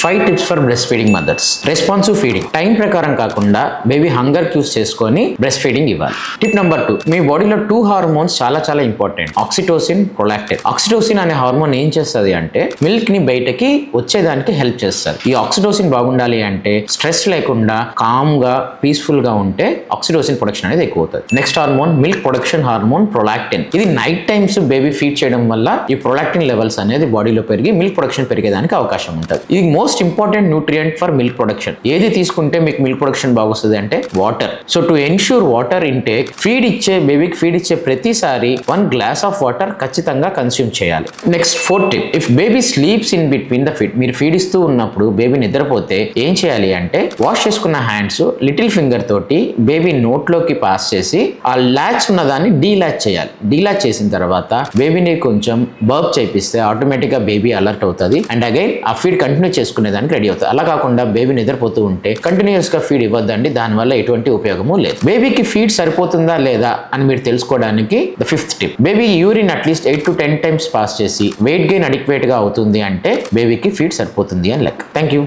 5 tips for breastfeeding mothers. Responsive feeding. Time ప్రకారం కాకుండా baby hunger cues చేసుకొని breast feeding ఇవ్వాలి. టిప్ నెంబర్ 2, మీ బాడీలో 2 హార్మోన్స్ చాలా ఇంపార్టెంట్. Oxytocin, prolactin. ఆక్సిటోసిన్ అనే హార్మోన్ ఏం చేస్తుంది అంటే మిల్క్ ని బయటకి వచ్చేదానికి హెల్ప్ చేస్తుంది. ఈ ఆక్సిటోసిన్ బాగుండాలి అంటే స్ట్రెస్ లేకుండా కామ్ గా పీస్ఫుల్ గా ఉంటే ఆక్సిటోసిన్ ప్రొడక్షన్ అనేది ఎక్కువ అవుతుంది. Next hormone milk production hormone prolactin. ఇది నైట్ టైమ్స్ బేబీ ఫీడ్ చేయడం వల్ల ఈ ప్రొలాక్టిన్ లెవెల్స్ అనేది బాడీలో పెరిగి మిల్క్ ప్రొడక్షన్ పెరిగేదానికి అవకాశం ఉంటుంది. ఇది most important nutrient for milk production. ఏది తీసుకుంటే మీకు మిల్క్ ప్రొడక్షన్ బాగొస్తుంది అంటే water. So to ensure water intake, బేబీకి ఫీడ్ ఇచ్చే ప్రతిసారి 1 గ్లాస్ ఆఫ్ వాటర్ ఖచ్చితంగా కన్స్యూమ్ చేయాలి. Next 4th tip, if baby sleeps in between the feed. మీరు ఫీడ్ ఇస్తూ ఉన్నప్పుడు బేబీ నిద్రపోతే ఏం చేయాలి అంటే వాష్ చేసుకున్న హ్యాండ్స్ లిటిల్ ఫింగర్ తోటి బేబీ నోట్లోకి పాస్ చేసి ఆ ల్యాచ్ ఉన్నదాన్ని డీలాచ్ చేయాలి. డీలాచ్ చేసిన తర్వాత బేబీని కొంచెం బర్ప్ చేపిస్తే ఆటోమేటిక్ గా బేబీ అలర్ట్ అవుతుంది అండ్ అగైన్ ఆ ఫీడ్ కంటిన్యూ చేసుకునేదానికి రెడీ అవుతుంది. అలా కాకుండా బేబీ నిద్రపోతూ ఉంటే కంటిన్యూస్ గా ఫీడ్ ఇవ్వద్దండి, దానివల్ల ఎటువంటి ఉపయోగము లేదు. బేబీకి ఫీడ్ సరిపోతుందా లేదా అని మీరు తెలుసుకోవడానికి the 5th tip, baby urine at least 8 to 10 times pass చేసి వెయిట్ గెయిన్ అడిక్వేట్ గా అవుతుంది అంటే బేబీకి ఫీడ్ సరిపోతుంది అని లెక్క. Thank you.